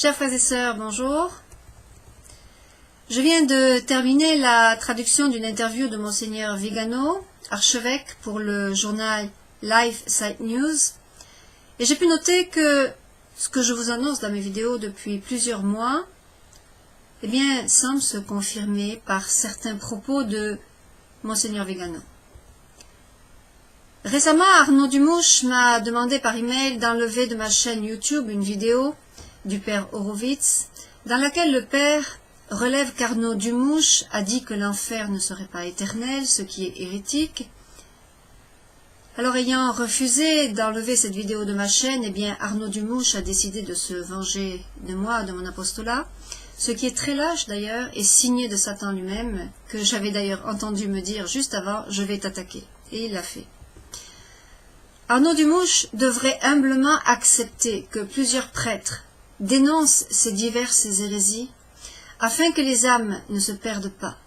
Chers frères et sœurs, bonjour. Je viens de terminer la traduction d'une interview de Monseigneur Vigano, archevêque pour le journal Life Site News, et j'ai pu noter que ce que je vous annonce dans mes vidéos depuis plusieurs mois, semble se confirmer par certains propos de Monseigneur Vigano. Récemment, Arnaud Dumouche m'a demandé par email d'enlever de ma chaîne YouTube une vidéo du père Horowitz, dans laquelle le père relève qu'Arnaud Dumouche a dit que l'enfer ne serait pas éternel, ce qui est hérétique. Alors, ayant refusé d'enlever cette vidéo de ma chaîne, Arnaud Dumouche a décidé de se venger de moi, de mon apostolat, ce qui est très lâche d'ailleurs, et signé de Satan lui-même, que j'avais d'ailleurs entendu me dire juste avant « je vais t'attaquer ». Et il l'a fait. Arnaud Dumouche devrait humblement accepter que plusieurs prêtres dénoncent ces diverses hérésies afin que les âmes ne se perdent pas.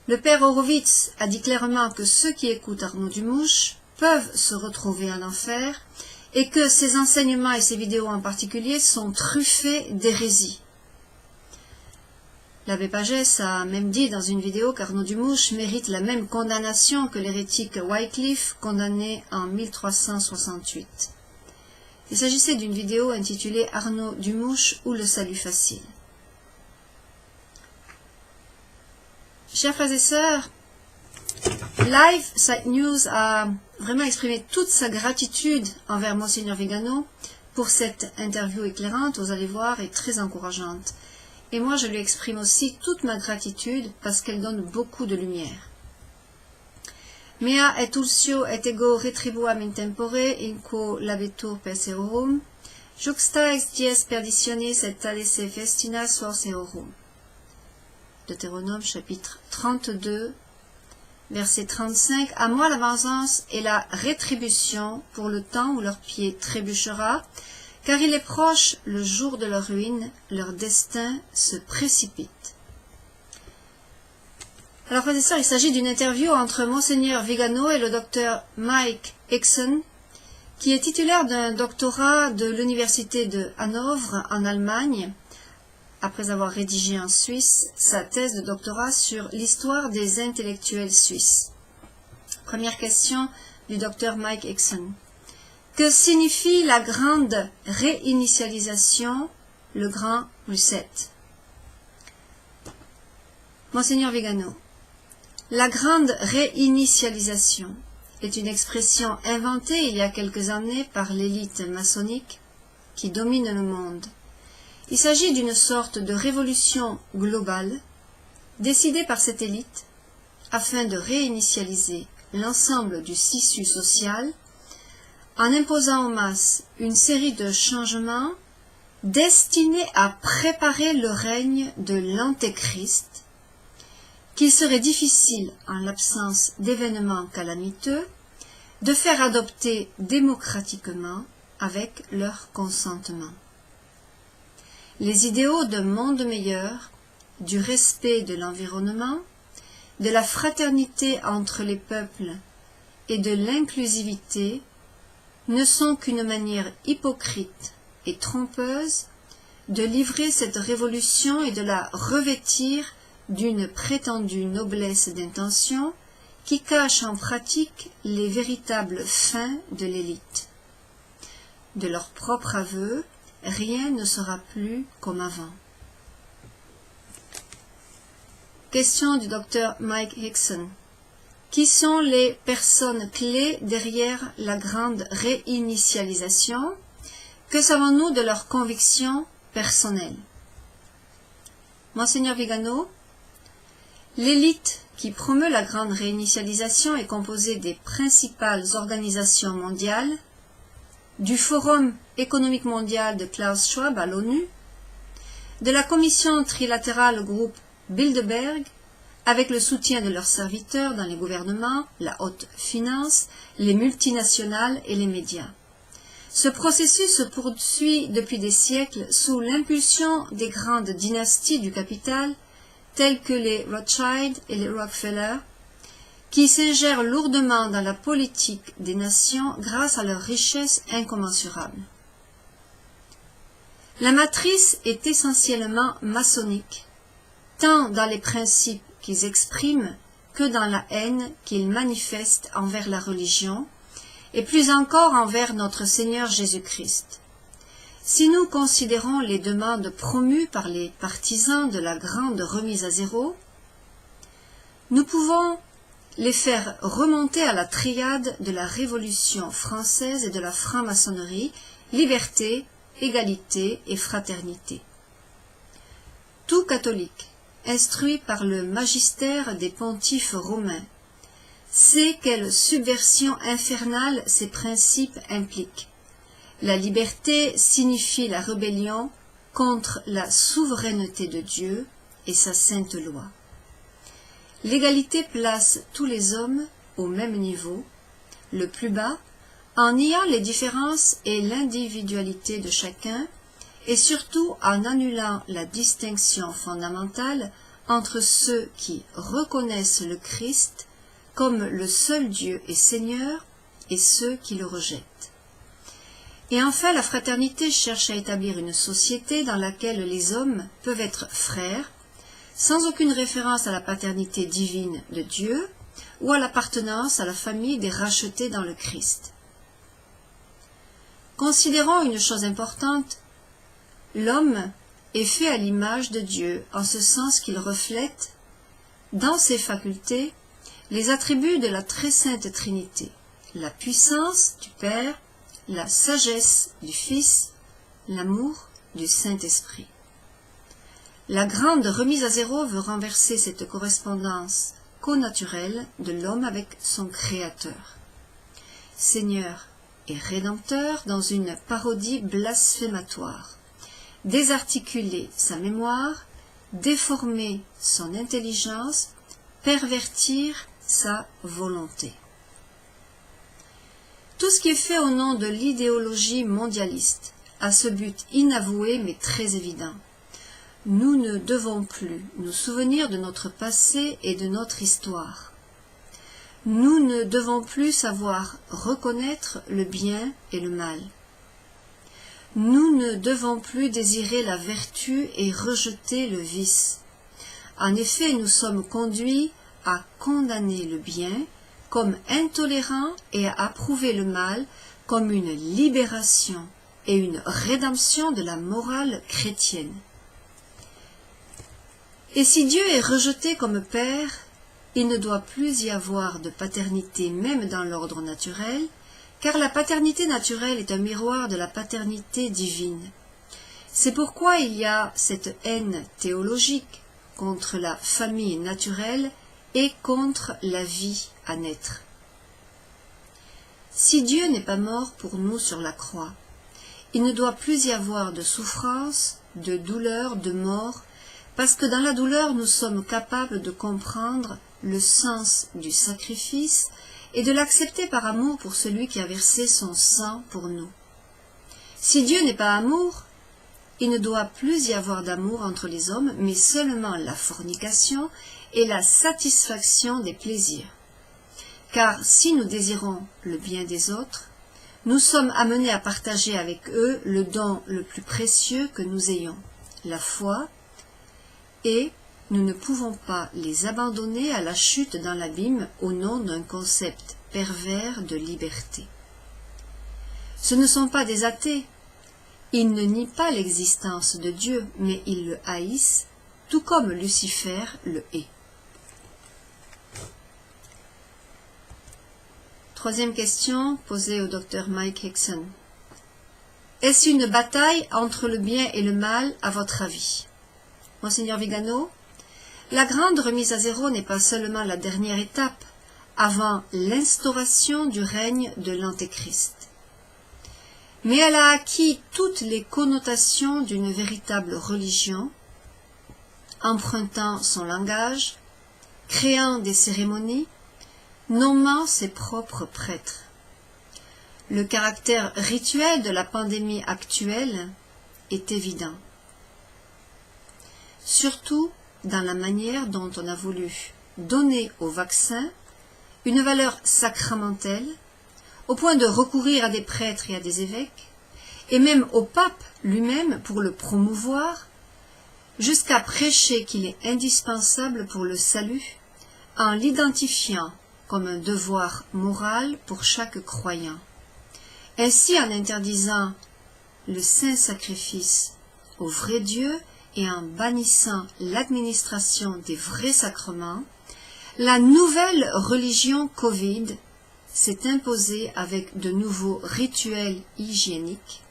Le père Horowitz a dit clairement que ceux qui écoutent Arnaud Dumouche peuvent se retrouver en enfer et que ses enseignements et ses vidéos en particulier sont truffés d'hérésies. L'abbé Pagès a même dit dans une vidéo qu'Arnaud Dumouche mérite la même condamnation que l'hérétique Wycliffe, condamné en 1368. Il s'agissait d'une vidéo intitulée « Arnaud Dumouche ou le salut facile ». Chers frères et sœurs, Life Site News a vraiment exprimé toute sa gratitude envers Monseigneur Vigano pour cette interview éclairante, vous allez voir, et très encourageante. Et moi, je lui exprime aussi toute ma gratitude parce qu'elle donne beaucoup de lumière. Mea et ultio et ego retribuam in tempore in quo labetur perseorum, juxta ex dies perditionis et talese festina sorceorum. Deutéronome chapitre 32, verset 35. À moi la vengeance et la rétribution pour le temps où leur pied trébuchera, car il est proche le jour de leur ruine, leur destin se précipite. Alors, frères et sœurs, il s'agit d'une interview entre Monseigneur Vigano et le docteur Mike Hixon, qui est titulaire d'un doctorat de l'université de Hanovre en Allemagne, après avoir rédigé en Suisse sa thèse de doctorat sur l'histoire des intellectuels suisses. Première question du docteur Mike Hixon. Que signifie la grande réinitialisation, le grand reset? Monseigneur Vigano. La grande réinitialisation est une expression inventée il y a quelques années par l'élite maçonnique qui domine le monde. Il s'agit d'une sorte de révolution globale décidée par cette élite afin de réinitialiser l'ensemble du tissu social en imposant aux masses une série de changements destinés à préparer le règne de l'Antéchrist, qu'il serait difficile, en l'absence d'événements calamiteux, de faire adopter démocratiquement avec leur consentement. Les idéaux d'un monde meilleur, du respect de l'environnement, de la fraternité entre les peuples et de l'inclusivité ne sont qu'une manière hypocrite et trompeuse de livrer cette révolution et de la revêtir d'une prétendue noblesse d'intention qui cache en pratique les véritables fins de l'élite. De leur propre aveu, rien ne sera plus comme avant. Question du docteur Mike Hixon. Qui sont les personnes clés derrière la grande réinitialisation? Que savons-nous de leurs convictions personnelles? Monseigneur Vigano, l'élite qui promeut la grande réinitialisation est composée des principales organisations mondiales, du Forum économique mondial de Klaus Schwab à l'ONU, de la commission trilatérale groupe Bilderberg, avec le soutien de leurs serviteurs dans les gouvernements, la haute finance, les multinationales et les médias. Ce processus se poursuit depuis des siècles sous l'impulsion des grandes dynasties du capital, telles que les Rothschild et les Rockefeller, qui s'ingèrent lourdement dans la politique des nations grâce à leur richesse incommensurable. La matrice est essentiellement maçonnique, tant dans les principes qu'ils expriment que dans la haine qu'ils manifestent envers la religion, et plus encore envers notre Seigneur Jésus-Christ. Si nous considérons les demandes promues par les partisans de la grande remise à zéro, nous pouvons les faire remonter à la triade de la Révolution française et de la franc-maçonnerie, liberté, égalité et fraternité. Tout catholique, instruit par le magistère des pontifes romains, sait quelle subversion infernale ces principes impliquent. La liberté signifie la rébellion contre la souveraineté de Dieu et sa sainte loi. L'égalité place tous les hommes au même niveau, le plus bas, en niant les différences et l'individualité de chacun, et surtout en annulant la distinction fondamentale entre ceux qui reconnaissent le Christ comme le seul Dieu et Seigneur et ceux qui le rejettent. Et enfin, la fraternité cherche à établir une société dans laquelle les hommes peuvent être frères, sans aucune référence à la paternité divine de Dieu ou à l'appartenance à la famille des rachetés dans le Christ. Considérons une chose importante, l'homme est fait à l'image de Dieu en ce sens qu'il reflète, dans ses facultés, les attributs de la très sainte Trinité, la puissance du Père, la sagesse du Fils, l'amour du Saint-Esprit. La grande remise à zéro veut renverser cette correspondance connaturelle de l'homme avec son Créateur, Seigneur et Rédempteur dans une parodie blasphématoire, désarticuler sa mémoire, déformer son intelligence, pervertir sa volonté. Tout ce qui est fait au nom de l'idéologie mondialiste a ce but inavoué mais très évident. Nous ne devons plus nous souvenir de notre passé et de notre histoire. Nous ne devons plus savoir reconnaître le bien et le mal. Nous ne devons plus désirer la vertu et rejeter le vice. En effet, nous sommes conduits à condamner le bien comme intolérant et à approuver le mal comme une libération et une rédemption de la morale chrétienne. Et si Dieu est rejeté comme Père, il ne doit plus y avoir de paternité même dans l'ordre naturel, car la paternité naturelle est un miroir de la paternité divine. C'est pourquoi il y a cette haine théologique contre la famille naturelle et contre la vie à naître. Si Dieu n'est pas mort pour nous sur la croix, il ne doit plus y avoir de souffrance, de douleur, de mort, parce que dans la douleur nous sommes capables de comprendre le sens du sacrifice et de l'accepter par amour pour celui qui a versé son sang pour nous. Si Dieu n'est pas amour, il ne doit plus y avoir d'amour entre les hommes, mais seulement la fornication et la satisfaction des plaisirs. Car si nous désirons le bien des autres, nous sommes amenés à partager avec eux le don le plus précieux que nous ayons, la foi, et nous ne pouvons pas les abandonner à la chute dans l'abîme au nom d'un concept pervers de liberté. Ce ne sont pas des athées. Ils ne nient pas l'existence de Dieu, mais ils le haïssent, tout comme Lucifer le hait. Troisième question posée au docteur Mike Hixon. Est-ce une bataille entre le bien et le mal, à votre avis? Monseigneur Vigano, la grande remise à zéro n'est pas seulement la dernière étape avant l'instauration du règne de l'Antéchrist, mais elle a acquis toutes les connotations d'une véritable religion, empruntant son langage, créant des cérémonies, nommant ses propres prêtres. Le caractère rituel de la pandémie actuelle est évident, surtout dans la manière dont on a voulu donner au vaccin une valeur sacramentelle, au point de recourir à des prêtres et à des évêques, et même au pape lui-même pour le promouvoir, jusqu'à prêcher qu'il est indispensable pour le salut, en l'identifiant comme un devoir moral pour chaque croyant. Ainsi, en interdisant le saint sacrifice au vrai Dieu et en bannissant l'administration des vrais sacrements, la nouvelle religion Covid s'est imposée avec de nouveaux rituels hygiéniques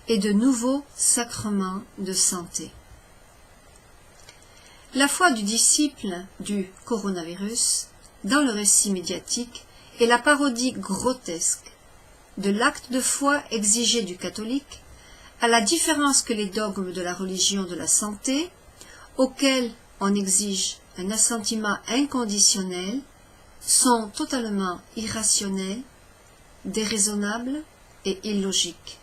et de nouveaux sacrements de santé. La foi du disciple du coronavirus dans le récit médiatique est la parodie grotesque de l'acte de foi exigé du catholique, à la différence que les dogmes de la religion de la santé, auxquels on exige un assentiment inconditionnel, sont totalement irrationnels, déraisonnables et illogiques.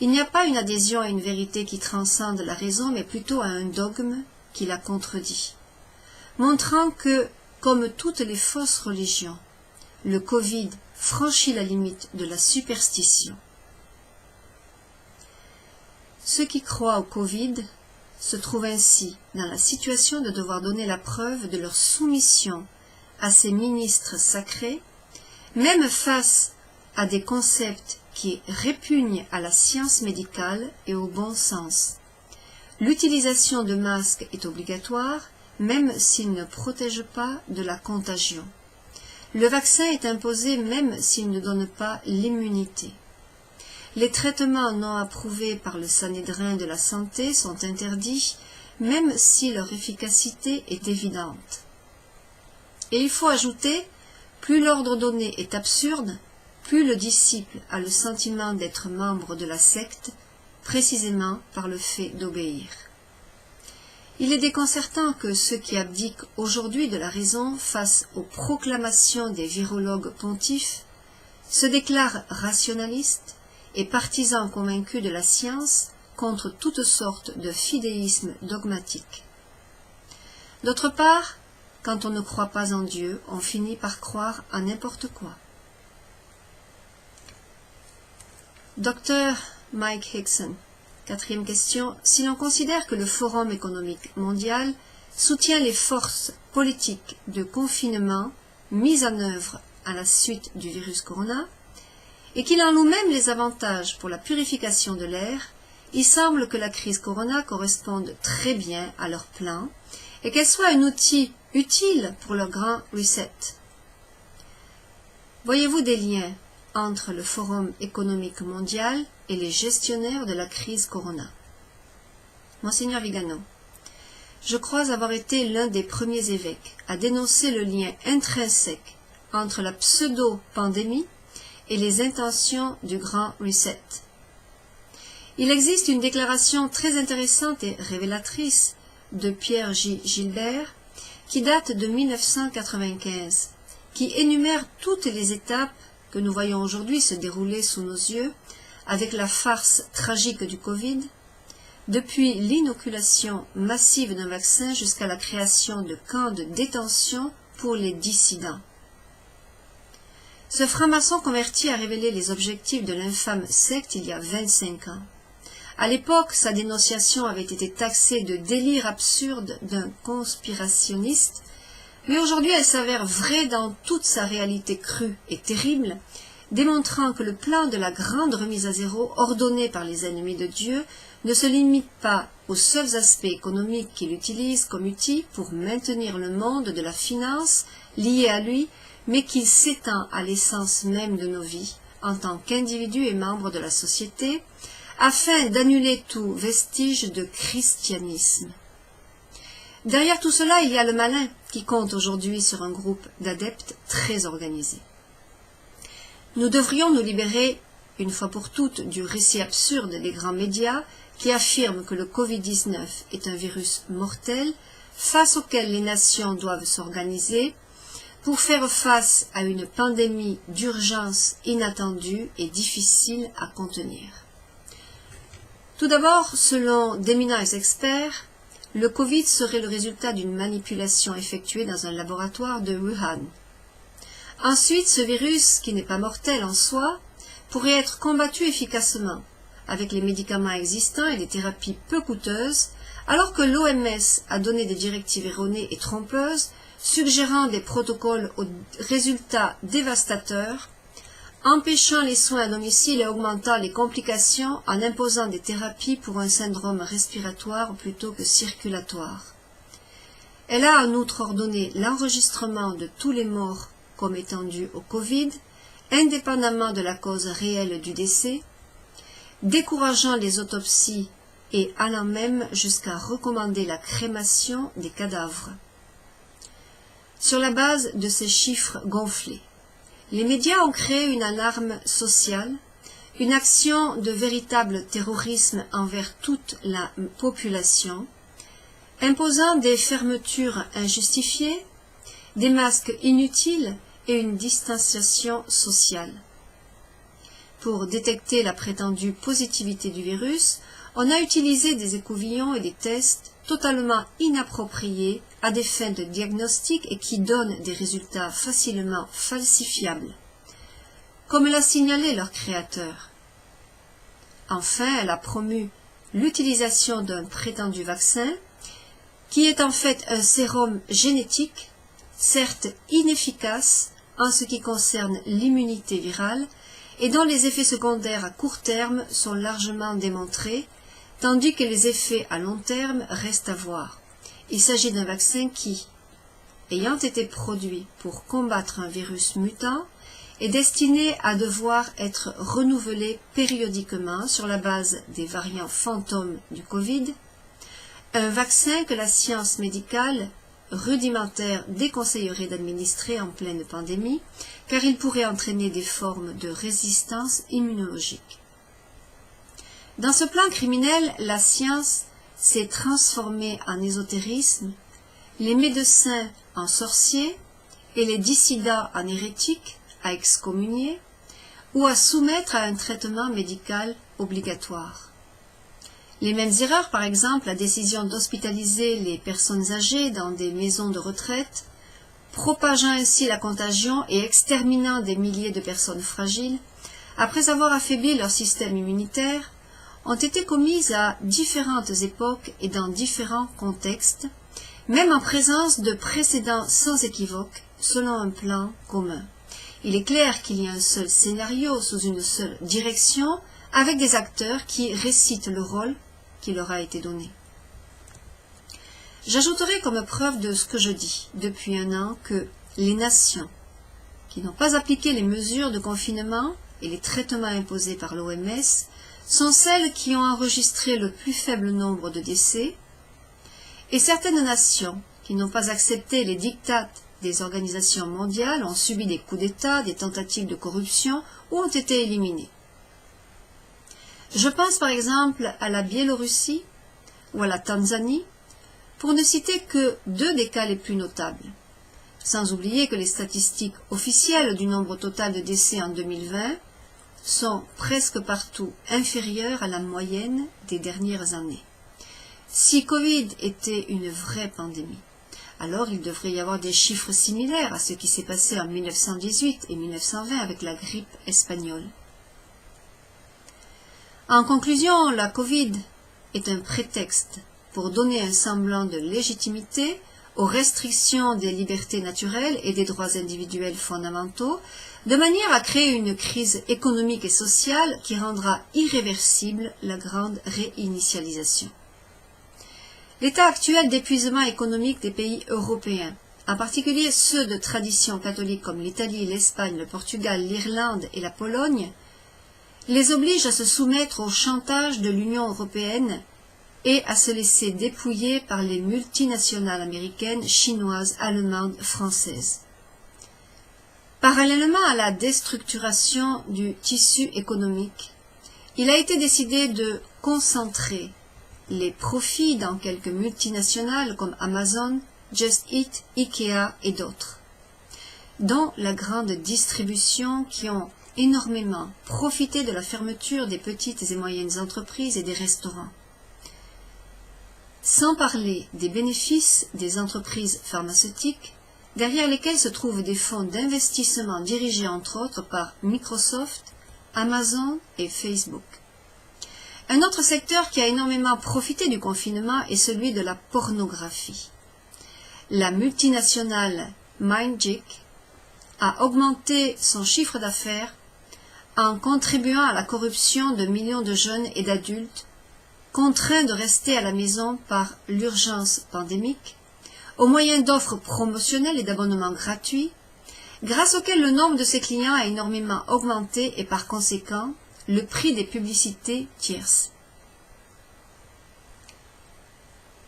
Il n'y a pas une adhésion à une vérité qui transcende la raison, mais plutôt à un dogme qui la contredit, montrant que, comme toutes les fausses religions, le Covid franchit la limite de la superstition. Ceux qui croient au Covid se trouvent ainsi dans la situation de devoir donner la preuve de leur soumission à ces ministres sacrés, même face à des concepts qui répugnent à la science médicale et au bon sens. L'utilisation de masques est obligatoire, même s'il ne protège pas de la contagion. Le vaccin est imposé même s'il ne donne pas l'immunité. Les traitements non approuvés par le Sanhédrin de la santé sont interdits, même si leur efficacité est évidente. Et il faut ajouter, plus l'ordre donné est absurde, plus le disciple a le sentiment d'être membre de la secte, précisément par le fait d'obéir. Il est déconcertant que ceux qui abdiquent aujourd'hui de la raison face aux proclamations des virologues pontifes se déclarent rationalistes et partisans convaincus de la science contre toutes sortes de fidéisme dogmatique. D'autre part, quand on ne croit pas en Dieu, on finit par croire à n'importe quoi. Dr Mike Hixon. 4e question. Si l'on considère que le Forum économique mondial soutient les forces politiques de confinement mises en œuvre à la suite du virus corona, et qu'il en loue même les avantages pour la purification de l'air, il semble que la crise corona corresponde très bien à leur plan et qu'elle soit un outil utile pour leur grand reset. Voyez-vous des liens entre le Forum économique mondial et les gestionnaires de la crise corona? Monseigneur Vigano, je crois avoir été l'un des premiers évêques à dénoncer le lien intrinsèque entre la pseudo-pandémie et les intentions du grand reset. Il existe une déclaration très intéressante et révélatrice de Pierre J. Gilbert qui date de 1995, qui énumère toutes les étapes que nous voyons aujourd'hui se dérouler sous nos yeux avec la farce tragique du Covid, depuis l'inoculation massive d'un vaccin jusqu'à la création de camps de détention pour les dissidents. Ce franc-maçon converti a révélé les objectifs de l'infâme secte il y a 25 ans. À l'époque, sa dénonciation avait été taxée de délire absurde d'un conspirationniste, mais aujourd'hui elle s'avère vraie dans toute sa réalité crue et terrible, démontrant que le plan de la grande remise à zéro ordonné par les ennemis de Dieu ne se limite pas aux seuls aspects économiques qu'il utilise comme outil pour maintenir le monde de la finance lié à lui, mais qu'il s'étend à l'essence même de nos vies, en tant qu'individus et membres de la société, afin d'annuler tout vestige de christianisme. Derrière tout cela, il y a le malin qui compte aujourd'hui sur un groupe d'adeptes très organisés. Nous devrions nous libérer, une fois pour toutes, du récit absurde des grands médias qui affirment que le Covid-19 est un virus mortel face auquel les nations doivent s'organiser pour faire face à une pandémie d'urgence inattendue et difficile à contenir. Tout d'abord, selon d'éminents experts, le Covid serait le résultat d'une manipulation effectuée dans un laboratoire de Wuhan. Ensuite, ce virus, qui n'est pas mortel en soi, pourrait être combattue efficacement avec les médicaments existants et des thérapies peu coûteuses, alors que l'OMS a donné des directives erronées et trompeuses, suggérant des protocoles aux résultats dévastateurs, empêchant les soins à domicile et augmentant les complications en imposant des thérapies pour un syndrome respiratoire plutôt que circulatoire. Elle a en outre ordonné l'enregistrement de tous les morts comme étant dus au Covid, indépendamment de la cause réelle du décès, décourageant les autopsies et allant même jusqu'à recommander la crémation des cadavres. Sur la base de ces chiffres gonflés, les médias ont créé une alarme sociale, une action de véritable terrorisme envers toute la population, imposant des fermetures injustifiées, des masques inutiles et une distanciation sociale. Pour détecter la prétendue positivité du virus, on a utilisé des écouvillons et des tests totalement inappropriés à des fins de diagnostic et qui donnent des résultats facilement falsifiables, comme l'a signalé leur créateur. Enfin, elle a promu l'utilisation d'un prétendu vaccin, qui est en fait un sérum génétique, certes inefficace en ce qui concerne l'immunité virale, et dont les effets secondaires à court terme sont largement démontrés, tandis que les effets à long terme restent à voir. Il s'agit d'un vaccin qui, ayant été produit pour combattre un virus mutant, est destiné à devoir être renouvelé périodiquement sur la base des variants fantômes du Covid, un vaccin que la science médicale rudimentaire déconseillerait d'administrer en pleine pandémie, car il pourrait entraîner des formes de résistance immunologique. Dans ce plan criminel, la science s'est transformée en ésotérisme, les médecins en sorciers et les dissidents en hérétiques à excommunier ou à soumettre à un traitement médical obligatoire. Les mêmes erreurs, par exemple, la décision d'hospitaliser les personnes âgées dans des maisons de retraite, propageant ainsi la contagion et exterminant des milliers de personnes fragiles, après avoir affaibli leur système immunitaire, ont été commises à différentes époques et dans différents contextes, même en présence de précédents sans équivoque, selon un plan commun. Il est clair qu'il y a un seul scénario sous une seule direction, avec des acteurs qui récitent le rôle qui leur a été donné. J'ajouterai comme preuve de ce que je dis depuis un an que les nations qui n'ont pas appliqué les mesures de confinement et les traitements imposés par l'OMS sont celles qui ont enregistré le plus faible nombre de décès, et certaines nations qui n'ont pas accepté les diktats des organisations mondiales ont subi des coups d'État, des tentatives de corruption ou ont été éliminées. Je pense par exemple à la Biélorussie ou à la Tanzanie, pour ne citer que deux des cas les plus notables, sans oublier que les statistiques officielles du nombre total de décès en 2020 sont presque partout inférieures à la moyenne des dernières années. Si Covid était une vraie pandémie, alors il devrait y avoir des chiffres similaires à ce qui s'est passé en 1918 et 1920 avec la grippe espagnole. En conclusion, la Covid est un prétexte pour donner un semblant de légitimité aux restrictions des libertés naturelles et des droits individuels fondamentaux, de manière à créer une crise économique et sociale qui rendra irréversible la grande réinitialisation. L'état actuel d'épuisement économique des pays européens, en particulier ceux de tradition catholique comme l'Italie, l'Espagne, le Portugal, l'Irlande et la Pologne, les oblige à se soumettre au chantage de l'Union européenne et à se laisser dépouiller par les multinationales américaines, chinoises, allemandes, françaises. Parallèlement à la déstructuration du tissu économique, il a été décidé de concentrer les profits dans quelques multinationales comme Amazon, Just Eat, Ikea et d'autres, dont la grande distribution qui ont énormément profité de la fermeture des petites et moyennes entreprises et des restaurants. Sans parler des bénéfices des entreprises pharmaceutiques, derrière lesquelles se trouvent des fonds d'investissement dirigés entre autres par Microsoft, Amazon et Facebook. Un autre secteur qui a énormément profité du confinement est celui de la pornographie. La multinationale Mindjick a augmenté son chiffre d'affaires en contribuant à la corruption de millions de jeunes et d'adultes contraints de rester à la maison par l'urgence pandémique, au moyen d'offres promotionnelles et d'abonnements gratuits, grâce auxquels le nombre de ses clients a énormément augmenté et par conséquent le prix des publicités tierces.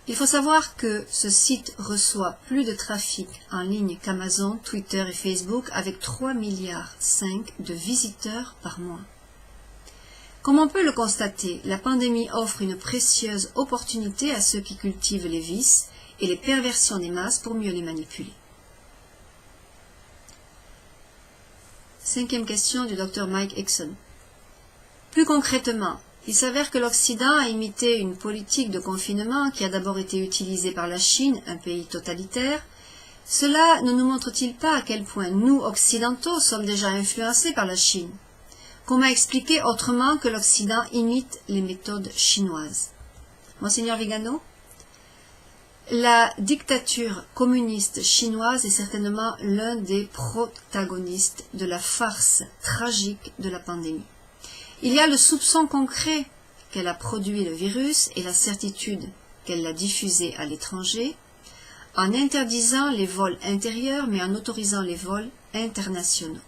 Il faut savoir que ce site reçoit plus de trafic en ligne qu'Amazon, Twitter et Facebook avec 3,5 milliards de visiteurs par mois. Comme on peut le constater, la pandémie offre une précieuse opportunité à ceux qui cultivent les vices et les perversions des masses pour mieux les manipuler. Cinquième question du Dr Mike Hickson. Plus concrètement, il s'avère que l'Occident a imité une politique de confinement qui a d'abord été utilisée par la Chine, un pays totalitaire. Cela ne nous montre-t-il pas à quel point nous, Occidentaux, sommes déjà influencés par la Chine? Comment expliquer autrement que l'Occident imite les méthodes chinoises? Monseigneur Vigano? La dictature communiste chinoise est certainement l'un des protagonistes de la farce tragique de la pandémie. Il y a le soupçon concret qu'elle a produit le virus et la certitude qu'elle l'a diffusé à l'étranger, en interdisant les vols intérieurs mais en autorisant les vols internationaux.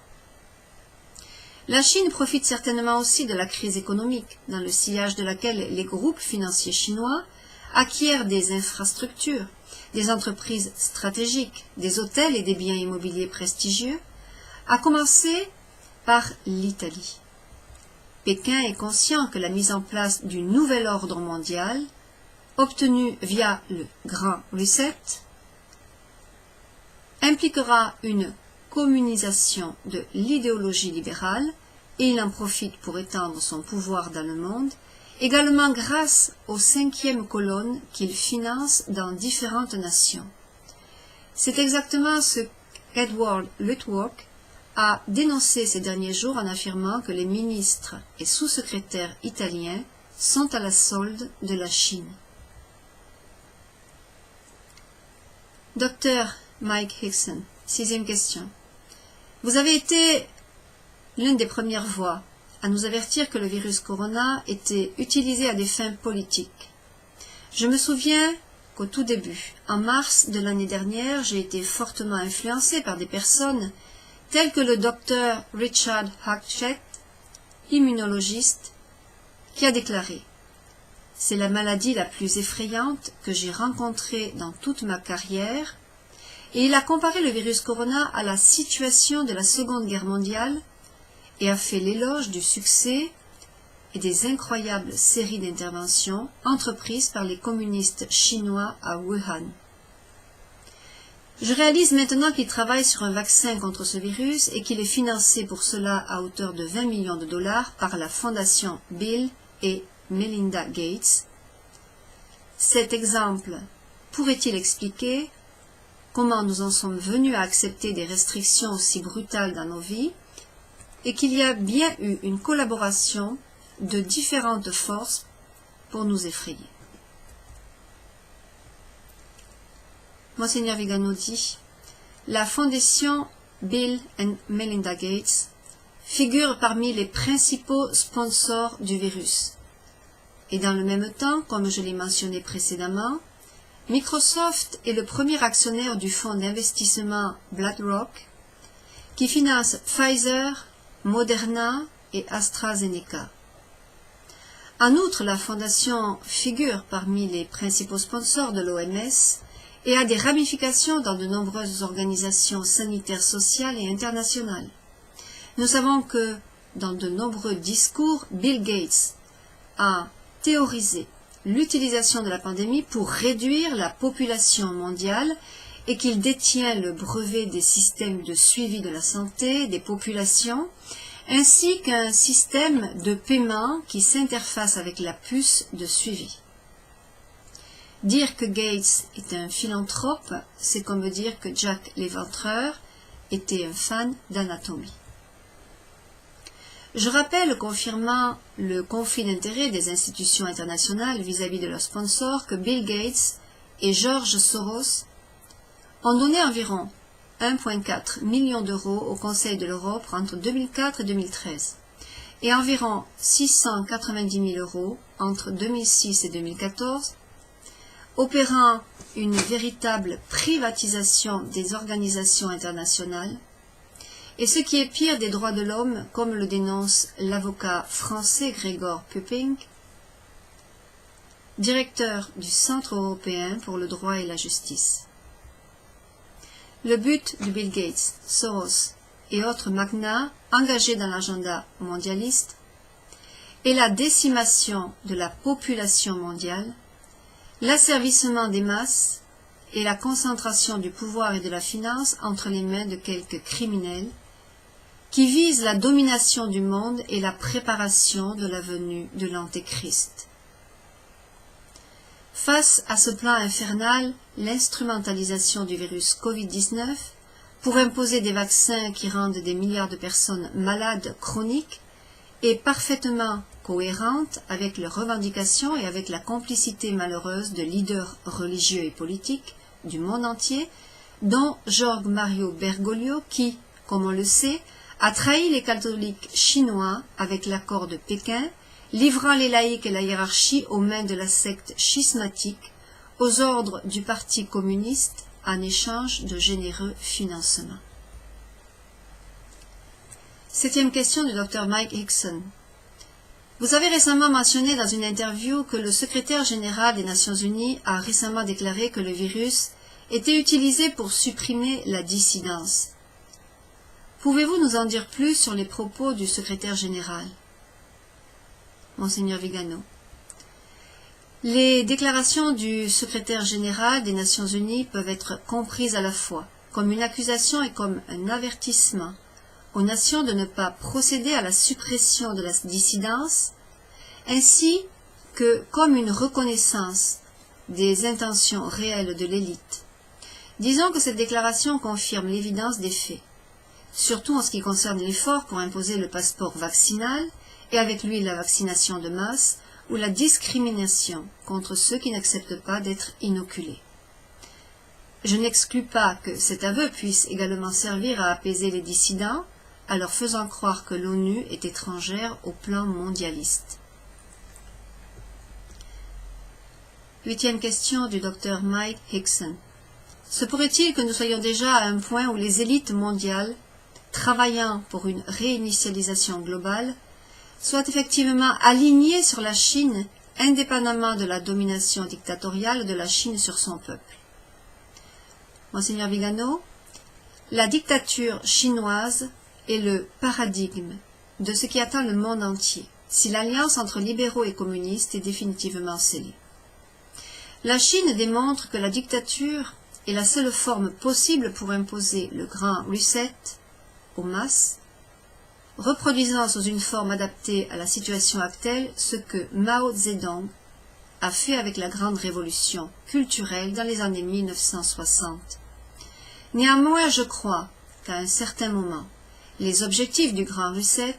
La Chine profite certainement aussi de la crise économique, dans le sillage de laquelle les groupes financiers chinois acquièrent des infrastructures, des entreprises stratégiques, des hôtels et des biens immobiliers prestigieux, à commencer par l'Italie. Pékin est conscient que la mise en place du nouvel ordre mondial, obtenu via le Grand Reset, impliquera une communisation de l'idéologie libérale et il en profite pour étendre son pouvoir dans le monde, également grâce aux 5e colonnes qu'il finance dans différentes nations. C'est exactement ce qu'Edward Luttwak a dénoncé ces derniers jours en affirmant que les ministres et sous-secrétaires italiens sont à la solde de la Chine. Dr Mike Hickson, 6e question. Vous avez été l'une des premières voix à nous avertir que le virus corona était utilisé à des fins politiques. Je me souviens qu'au tout début, en mars de l'année dernière, j'ai été fortement influencé par des personnes telles que le docteur Richard Hatchett, immunologiste, qui a déclaré « C'est la maladie la plus effrayante que j'ai rencontrée dans toute ma carrière » et il a comparé le virus corona à la situation de la Seconde Guerre mondiale et a fait l'éloge du succès et des incroyables séries d'interventions entreprises par les communistes chinois à Wuhan. Je réalise maintenant qu'il travaille sur un vaccin contre ce virus et qu'il est financé pour cela à hauteur de 20 millions de dollars par la fondation Bill et Melinda Gates. Cet exemple pourrait-il expliquer comment nous en sommes venus à accepter des restrictions aussi brutales dans nos vies et qu'il y a bien eu une collaboration de différentes forces pour nous effrayer. Monseigneur Vigano dit, la fondation Bill and Melinda Gates figure parmi les principaux sponsors du virus. Et dans le même temps, comme je l'ai mentionné précédemment, Microsoft est le premier actionnaire du fonds d'investissement BlackRock qui finance Pfizer, Moderna et AstraZeneca. En outre, la fondation figure parmi les principaux sponsors de l'OMS et a des ramifications dans de nombreuses organisations sanitaires sociales et internationales. Nous savons que, dans de nombreux discours, Bill Gates a théorisé l'utilisation de la pandémie pour réduire la population mondiale et qu'il détient le brevet des systèmes de suivi de la santé des populations, ainsi qu'un système de paiement qui s'interface avec la puce de suivi. Dire que Gates est un philanthrope, c'est comme dire que Jack l'Éventreur était un fan d'anatomie. Je rappelle, confirmant le conflit d'intérêts des institutions internationales vis-à-vis de leurs sponsors, que Bill Gates et George Soros ont donné environ 1,4 million d'euros au Conseil de l'Europe entre 2004 et 2013 et environ 690 000 euros entre 2006 et 2014, opérant une véritable privatisation des organisations internationales et ce qui est pire des droits de l'homme, comme le dénonce l'avocat français Gregor Püpping, directeur du Centre européen pour le droit et la justice. Le but de Bill Gates, Soros et autres magnats engagés dans l'agenda mondialiste est la décimation de la population mondiale, l'asservissement des masses et la concentration du pouvoir et de la finance entre les mains de quelques criminels qui visent la domination du monde et la préparation de la venue de l'Antéchrist. Face à ce plan infernal, l'instrumentalisation du virus Covid-19 pour imposer des vaccins qui rendent des milliards de personnes malades chroniques est parfaitement cohérente avec leurs revendications et avec la complicité malheureuse de leaders religieux et politiques du monde entier, dont Jorge Mario Bergoglio qui, comme on le sait, a trahi les catholiques chinois avec l'accord de Pékin, livrant les laïcs et la hiérarchie aux mains de la secte schismatique, aux ordres du Parti communiste en échange de généreux financements. Septième question du Dr Mike Hickson. Vous avez récemment mentionné dans une interview que le secrétaire général des Nations Unies a récemment déclaré que le virus était utilisé pour supprimer la dissidence. Pouvez-vous nous en dire plus sur les propos du secrétaire général? Monseigneur Vigano. Les déclarations du secrétaire général des Nations Unies peuvent être comprises à la fois comme une accusation et comme un avertissement aux nations de ne pas procéder à la suppression de la dissidence, ainsi que comme une reconnaissance des intentions réelles de l'élite. Disons que cette déclaration confirme l'évidence des faits, surtout en ce qui concerne l'effort pour imposer le passeport vaccinal et avec lui la vaccination de masse ou la discrimination contre ceux qui n'acceptent pas d'être inoculés. Je n'exclus pas que cet aveu puisse également servir à apaiser les dissidents en leur faisant croire que l'ONU est étrangère au plan mondialiste. Huitième question du Dr Mike Hickson. Se pourrait-il que nous soyons déjà à un point où les élites mondiales, travaillant pour une réinitialisation globale, soient effectivement alignées sur la Chine, indépendamment de la domination dictatoriale de la Chine sur son peuple? Monseigneur Vigano, la dictature chinoise est le paradigme de ce qui attend le monde entier, si l'alliance entre libéraux et communistes est définitivement scellée. La Chine démontre que la dictature est la seule forme possible pour imposer le grand reset aux masses, reproduisant sous une forme adaptée à la situation actuelle ce que Mao Zedong a fait avec la grande révolution culturelle dans les années 1960. Néanmoins, je crois qu'à un certain moment, les objectifs du grand reset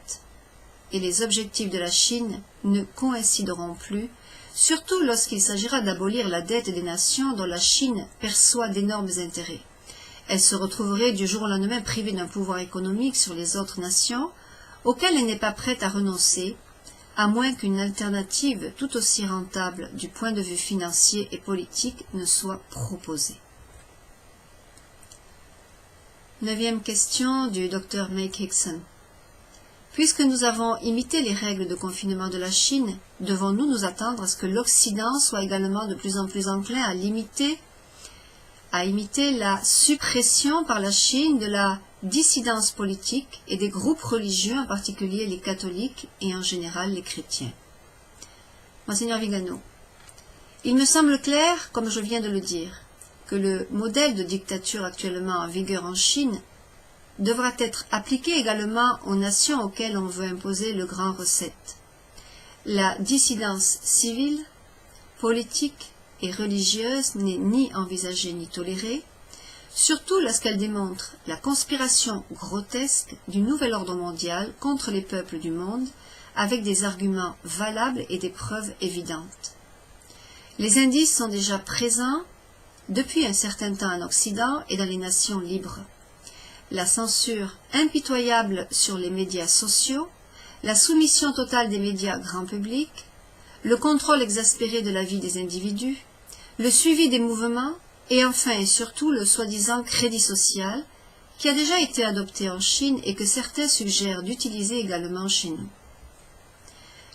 et les objectifs de la Chine ne coïncideront plus, surtout lorsqu'il s'agira d'abolir la dette des nations dont la Chine perçoit d'énormes intérêts. Elle se retrouverait du jour au lendemain privée d'un pouvoir économique sur les autres nations, auquel elle n'est pas prête à renoncer, à moins qu'une alternative tout aussi rentable du point de vue financier et politique ne soit proposée. Neuvième question du Dr Mike Hickson. Puisque nous avons imité les règles de confinement de la Chine, devons-nous nous attendre à ce que l'Occident soit également de plus en plus enclin à imiter la suppression par la Chine de la dissidence politique et des groupes religieux, en particulier les catholiques et en général les chrétiens? Monseigneur Vigano, il me semble clair, comme je viens de le dire, que le modèle de dictature actuellement en vigueur en Chine devra être appliqué également aux nations auxquelles on veut imposer le grand reset. La dissidence civile, politique et religieuse n'est ni envisagée ni tolérée, surtout lorsqu'elle démontre la conspiration grotesque du nouvel ordre mondial contre les peuples du monde, avec des arguments valables et des preuves évidentes. Les indices sont déjà présents depuis un certain temps en Occident et dans les nations libres. La censure impitoyable sur les médias sociaux, la soumission totale des médias grand public, le contrôle exaspéré de la vie des individus, le suivi des mouvements et enfin et surtout le soi-disant crédit social qui a déjà été adopté en Chine et que certains suggèrent d'utiliser également chez nous.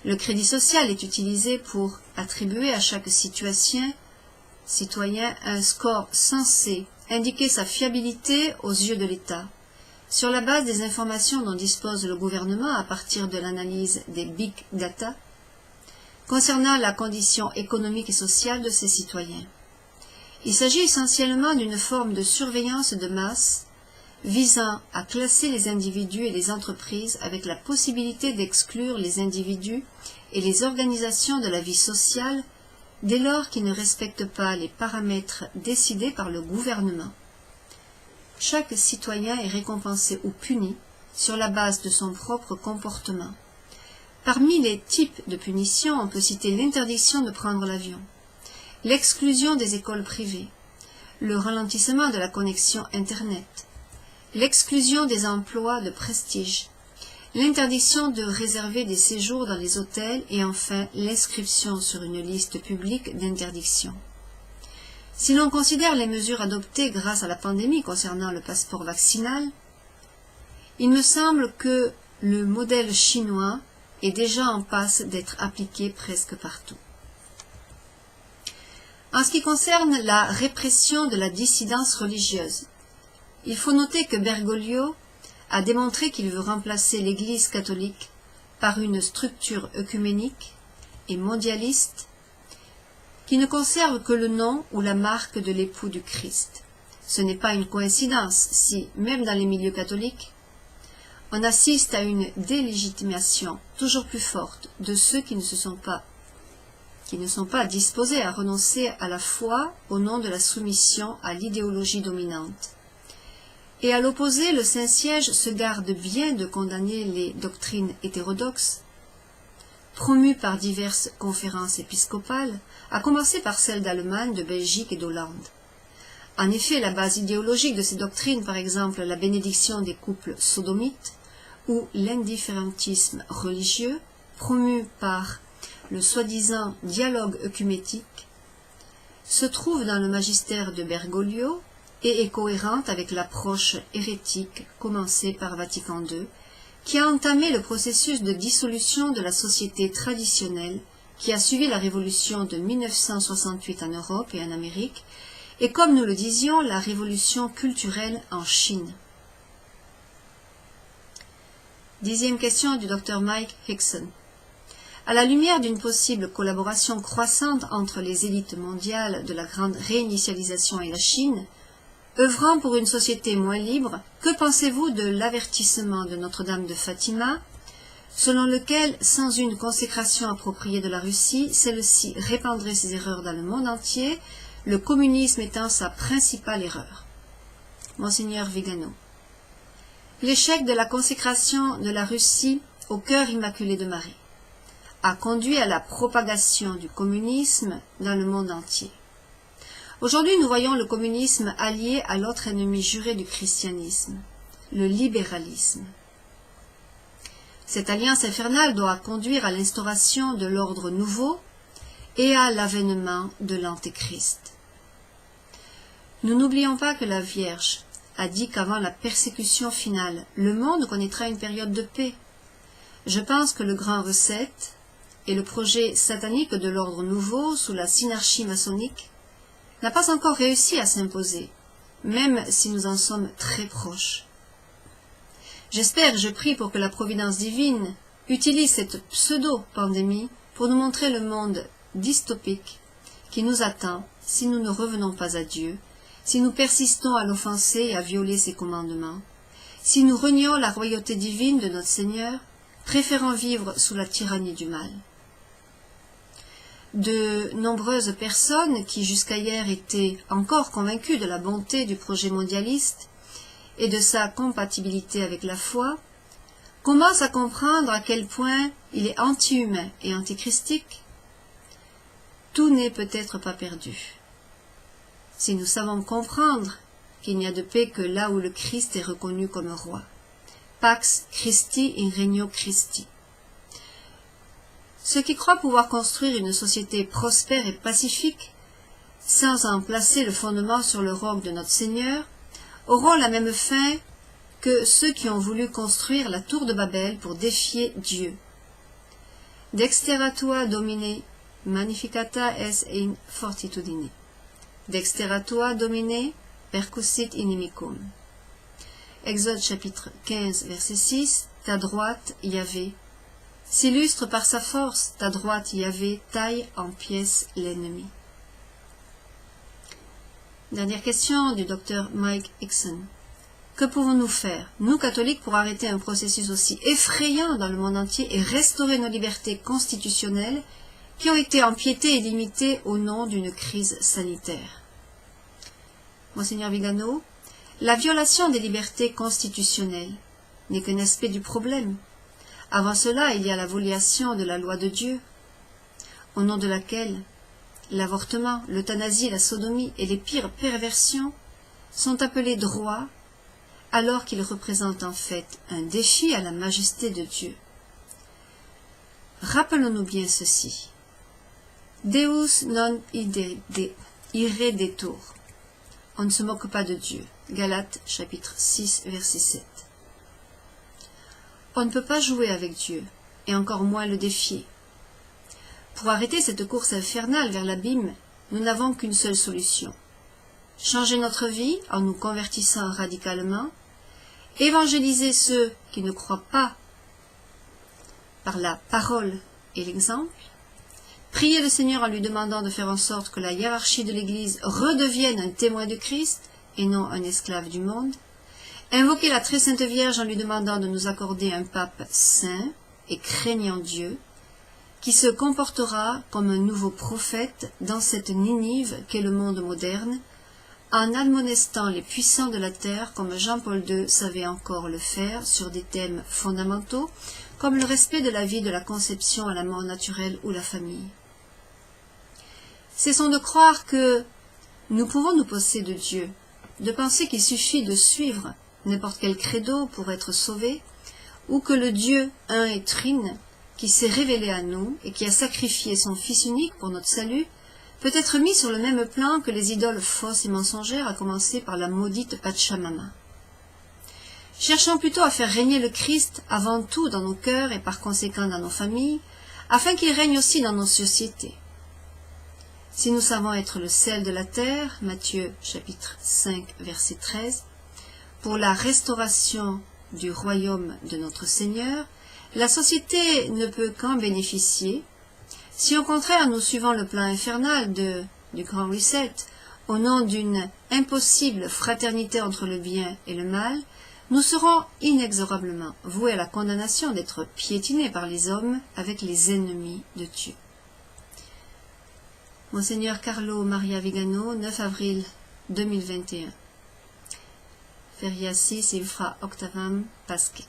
Le crédit social est utilisé pour attribuer à chaque citoyen un score censé indiquer sa fiabilité aux yeux de l'État, sur la base des informations dont dispose le gouvernement à partir de l'analyse des big data, concernant la condition économique et sociale de ses citoyens. Il s'agit essentiellement d'une forme de surveillance de masse visant à classer les individus et les entreprises avec la possibilité d'exclure les individus et les organisations de la vie sociale dès lors qu'ils ne respectent pas les paramètres décidés par le gouvernement. Chaque citoyen est récompensé ou puni sur la base de son propre comportement. Parmi les types de punitions, on peut citer l'interdiction de prendre l'avion, l'exclusion des écoles privées, le ralentissement de la connexion Internet, l'exclusion des emplois de prestige, l'interdiction de réserver des séjours dans les hôtels et enfin l'inscription sur une liste publique d'interdiction. Si l'on considère les mesures adoptées grâce à la pandémie concernant le passeport vaccinal, il me semble que le modèle chinois est déjà en passe d'être appliqué presque partout. En ce qui concerne la répression de la dissidence religieuse, il faut noter que Bergoglio a démontré qu'il veut remplacer l'Église catholique par une structure œcuménique et mondialiste qui ne conserve que le nom ou la marque de l'époux du Christ. Ce n'est pas une coïncidence si, même dans les milieux catholiques, on assiste à une délégitimation toujours plus forte de ceux qui ne sont pas disposés à renoncer à la foi au nom de la soumission à l'idéologie dominante. Et à l'opposé, le Saint-Siège se garde bien de condamner les doctrines hétérodoxes, promues par diverses conférences épiscopales, à commencer par celles d'Allemagne, de Belgique et d'Hollande. En effet, la base idéologique de ces doctrines, par exemple la bénédiction des couples sodomites, ou l'indifférentisme religieux, promu par le soi-disant dialogue œcuménique, se trouve dans le magistère de Bergoglio et est cohérente avec l'approche hérétique commencée par Vatican II, qui a entamé le processus de dissolution de la société traditionnelle qui a suivi la révolution de 1968 en Europe et en Amérique, et comme nous le disions, la révolution culturelle en Chine. 10e question du Dr Mike Hickson. À la lumière d'une possible collaboration croissante entre les élites mondiales de la grande réinitialisation et la Chine, œuvrant pour une société moins libre, que pensez-vous de l'avertissement de Notre-Dame de Fatima, selon lequel, sans une consécration appropriée de la Russie, celle-ci répandrait ses erreurs dans le monde entier, le communisme étant sa principale erreur? Monseigneur Vigano. L'échec de la consécration de la Russie au cœur immaculé de Marie a conduit à la propagation du communisme dans le monde entier. Aujourd'hui, nous voyons le communisme allié à l'autre ennemi juré du christianisme, le libéralisme. Cette alliance infernale doit conduire à l'instauration de l'ordre nouveau et à l'avènement de l'Antéchrist. Nous n'oublions pas que la Vierge a dit qu'avant la persécution finale, le monde connaîtra une période de paix. Je pense que le grand recette et le projet satanique de l'ordre nouveau sous la synarchie maçonnique n'a pas encore réussi à s'imposer, même si nous en sommes très proches. J'espère et je prie pour que la providence divine utilise cette pseudo-pandémie pour nous montrer le monde dystopique qui nous attend si nous ne revenons pas à Dieu, si nous persistons à l'offenser et à violer ses commandements, si nous renions la royauté divine de notre Seigneur, préférant vivre sous la tyrannie du mal. de nombreuses personnes qui jusqu'à hier étaient encore convaincues de la bonté du projet mondialiste et de sa compatibilité avec la foi, commencent à comprendre à quel point il est anti-humain et antichristique. Tout n'est peut-être pas perdu. Si nous savons comprendre qu'il n'y a de paix que là où le Christ est reconnu comme roi. Pax Christi in regno Christi. Ceux qui croient pouvoir construire une société prospère et pacifique, sans en placer le fondement sur le roc de notre Seigneur, auront la même fin que ceux qui ont voulu construire la tour de Babel pour défier Dieu. Dextera tua Domine, magnificata es in fortitudine. Dextera tua Domine, percussit inimicum. Exode chapitre 15, verset 6, ta droite, Yahvé, s'illustre par sa force, ta droite, Yahvé, taille en pièces l'ennemi. Dernière question du docteur Mike Hickson. Que pouvons-nous faire, nous catholiques, pour arrêter un processus aussi effrayant dans le monde entier et restaurer nos libertés constitutionnelles qui ont été empiétées et limitées au nom d'une crise sanitaire? Monseigneur Vigano, la violation des libertés constitutionnelles n'est qu'un aspect du problème. Avant cela, il y a la violation de la loi de Dieu, au nom de laquelle l'avortement, l'euthanasie, la sodomie et les pires perversions sont appelés droits, alors qu'ils représentent en fait un défi à la majesté de Dieu. Rappelons-nous bien ceci. Deus non irredetur. On ne se moque pas de Dieu. Galates chapitre 6 verset 7. On ne peut pas jouer avec Dieu, et encore moins le défier. Pour arrêter cette course infernale vers l'abîme, nous n'avons qu'une seule solution. Changer notre vie en nous convertissant radicalement, évangéliser ceux qui ne croient pas par la parole et l'exemple, prier le Seigneur en lui demandant de faire en sorte que la hiérarchie de l'Église redevienne un témoin de Christ et non un esclave du monde, invoquer la très sainte Vierge en lui demandant de nous accorder un pape saint et craignant Dieu, qui se comportera comme un nouveau prophète dans cette Ninive qu'est le monde moderne, en admonestant les puissants de la terre comme Jean-Paul II savait encore le faire sur des thèmes fondamentaux comme le respect de la vie de la conception à la mort naturelle ou la famille. Cessons de croire que nous pouvons nous posséder de Dieu, de penser qu'il suffit de suivre n'importe quel credo pour être sauvé, ou que le Dieu un et trine, qui s'est révélé à nous et qui a sacrifié son Fils unique pour notre salut, peut être mis sur le même plan que les idoles fausses et mensongères, à commencer par la maudite Pachamama. Cherchons plutôt à faire régner le Christ avant tout dans nos cœurs et par conséquent dans nos familles, afin qu'il règne aussi dans nos sociétés. Si nous savons être le sel de la terre, Matthieu chapitre 5 verset 13, pour la restauration du royaume de notre Seigneur, la société ne peut qu'en bénéficier. Si au contraire nous suivons le plan infernal du Grand Reset, au nom d'une impossible fraternité entre le bien et le mal, nous serons inexorablement voués à la condamnation d'être piétinés par les hommes avec les ennemis de Dieu. Monseigneur Carlo Maria Vigano, 9 avril 2021. Feriasis infra octavam pasce.